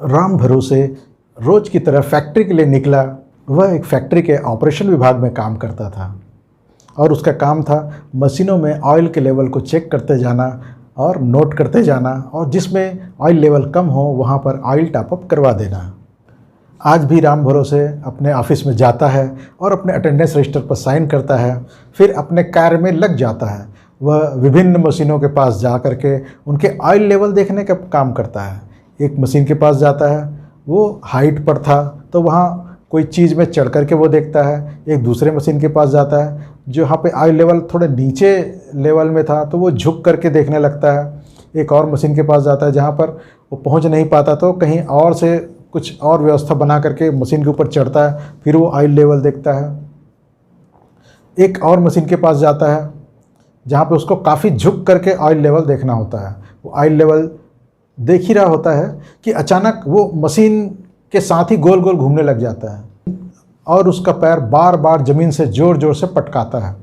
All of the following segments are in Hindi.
राम भरोसे रोज की तरह फैक्ट्री के लिए निकला। वह एक फैक्ट्री के ऑपरेशन विभाग में काम करता था और उसका काम था मशीनों में ऑयल के लेवल को चेक करते जाना और नोट करते जाना, और जिसमें ऑयल लेवल कम हो वहाँ पर ऑयल टॉपअप करवा देना। आज भी राम भरोसे अपने ऑफिस में जाता है और अपने अटेंडेंस रजिस्टर पर साइन करता है, फिर अपने कार्य में लग जाता है। वह विभिन्न मशीनों के पास जा कर के उनके ऑयल लेवल देखने का काम करता है। एक मशीन के पास जाता है, वो हाइट पर था तो वहाँ कोई चीज़ में चढ़ करके वो देखता है। एक दूसरे मशीन के पास जाता है जो यहाँ पे ऑयल लेवल थोड़े नीचे लेवल में था तो वो झुक करके देखने लगता है। एक और मशीन के पास जाता है जहाँ पर वो पहुँच नहीं पाता तो कहीं और से कुछ और व्यवस्था बना करके मशीन के ऊपर चढ़ता है, फिर वो ऑयल लेवल देखता है। एक और मशीन के पास जाता है जहाँ पे उसको काफ़ी झुक करके ऑयल लेवल देखना होता है। वो ऑयल लेवल देख ही रहा होता है कि अचानक वो मशीन के साथ ही गोल गोल घूमने लग जाता है और उसका पैर बार बार ज़मीन से ज़ोर ज़ोर से पटकाता है।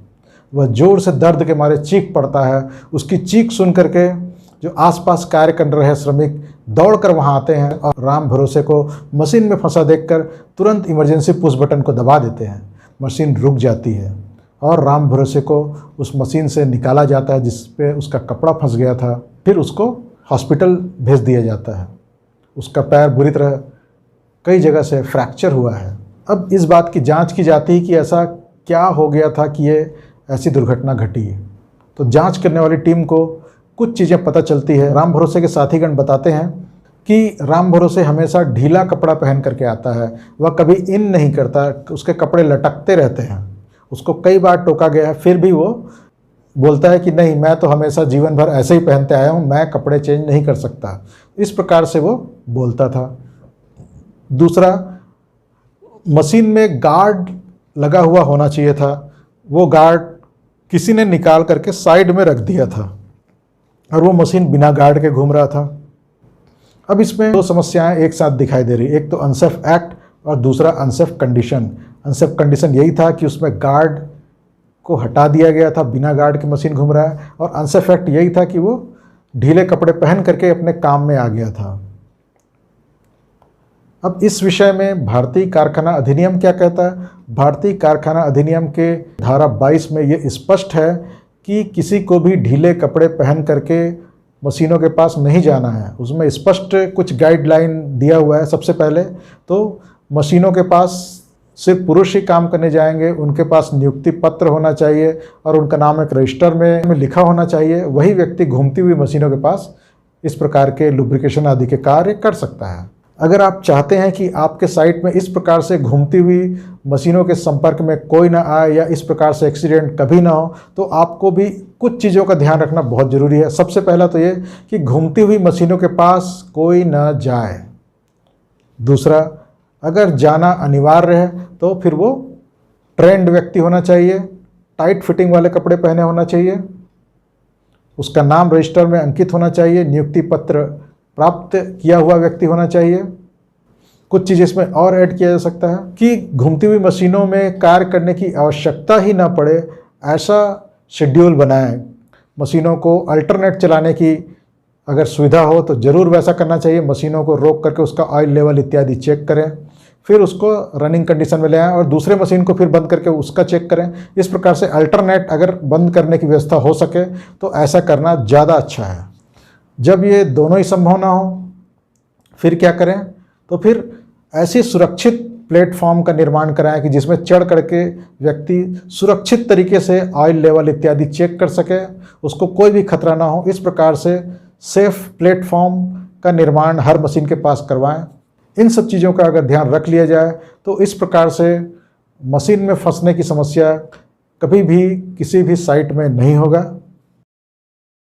वह ज़ोर से दर्द के मारे चीख पड़ता है। उसकी चीख सुन करके जो आसपास कार्य कर रहे श्रमिक दौड़कर वहां आते हैं और राम भरोसे को मशीन में फंसा देखकर तुरंत इमरजेंसी पुश बटन को दबा देते हैं। मशीन रुक जाती है और राम भरोसे को उस मशीन से निकाला जाता है जिस पे उसका कपड़ा फंस गया था। फिर उसको हॉस्पिटल भेज दिया जाता है। उसका पैर बुरी तरह कई जगह से फ्रैक्चर हुआ है। अब इस बात की जांच की जाती है कि ऐसा क्या हो गया था कि ये ऐसी दुर्घटना घटी। तो जांच करने वाली टीम को कुछ चीज़ें पता चलती है। राम भरोसे के साथीगण बताते हैं कि राम भरोसे हमेशा ढीला कपड़ा पहन करके आता है। वह कभी इन नहीं करता, उसके कपड़े लटकते रहते हैं। उसको कई बार टोका गया है, फिर भी वो बोलता है कि नहीं, मैं तो हमेशा जीवन भर ऐसे ही पहनते आया हूँ, मैं कपड़े चेंज नहीं कर सकता। इस प्रकार से वो बोलता था। दूसरा, मशीन में गार्ड लगा हुआ होना चाहिए था। वो गार्ड किसी ने निकाल करके साइड में रख दिया था और वो मशीन बिना गार्ड के घूम रहा था। अब इसमें दो समस्याएं एक साथ दिखाई दे रही। एक तो अनसेफ एक्ट और दूसरा अनसेफ कंडीशन। अनसेफ कंडीशन यही था कि उसमें गार्ड को हटा दिया गया था, बिना गार्ड के मशीन घूम रहा है, और अनसेफ एक्ट यही था कि वो ढीले कपड़े पहन करके अपने काम में आ गया था। अब इस विषय में भारतीय कारखाना अधिनियम क्या कहता है? भारतीय कारखाना अधिनियम के धारा 22 में ये स्पष्ट है कि किसी को भी ढीले कपड़े पहन करके मशीनों के पास नहीं जाना है। उसमें स्पष्ट कुछ गाइडलाइन दिया हुआ है। सबसे पहले तो मशीनों के पास सिर्फ पुरुष ही काम करने जाएंगे, उनके पास नियुक्ति पत्र होना चाहिए और उनका नाम एक रजिस्टर में लिखा होना चाहिए। वही व्यक्ति घूमती हुई मशीनों के पास इस प्रकार के लुब्रिकेशन आदि के कार्य कर सकता है। अगर आप चाहते हैं कि आपके साइट में इस प्रकार से घूमती हुई मशीनों के संपर्क में कोई ना आए या इस प्रकार से एक्सीडेंट कभी ना हो, तो आपको भी कुछ चीज़ों का ध्यान रखना बहुत ज़रूरी है। सबसे पहला तो ये कि घूमती हुई मशीनों के पास कोई ना जाए। दूसरा, अगर जाना अनिवार्य है तो फिर वो ट्रेंड व्यक्ति होना चाहिए, टाइट फिटिंग वाले कपड़े पहने होना चाहिए, उसका नाम रजिस्टर में अंकित होना चाहिए, नियुक्ति पत्र प्राप्त किया हुआ व्यक्ति होना चाहिए। कुछ चीज़ इसमें और ऐड किया जा सकता है कि घूमती हुई मशीनों में कार्य करने की आवश्यकता ही ना पड़े, ऐसा शेड्यूल बनाएं। मशीनों को अल्टरनेट चलाने की अगर सुविधा हो तो ज़रूर वैसा करना चाहिए। मशीनों को रोक करके उसका ऑयल लेवल इत्यादि चेक करें, फिर उसको रनिंग कंडीशन में ले आएँ और दूसरे मशीन को फिर बंद करके उसका चेक करें। इस प्रकार से अल्टरनेट अगर बंद करने की व्यवस्था हो सके तो ऐसा करना ज़्यादा अच्छा है। जब ये दोनों ही संभव ना हो फिर क्या करें? तो फिर ऐसी सुरक्षित प्लेटफॉर्म का निर्माण कराएं कि जिसमें चढ़ करके व्यक्ति सुरक्षित तरीके से ऑयल लेवल इत्यादि चेक कर सके, उसको कोई भी खतरा ना हो। इस प्रकार से सेफ प्लेटफॉर्म का निर्माण हर मशीन के पास करवाएं। इन सब चीज़ों का अगर ध्यान रख लिया जाए तो इस प्रकार से मशीन में फंसने की समस्या कभी भी किसी भी साइट में नहीं होगा।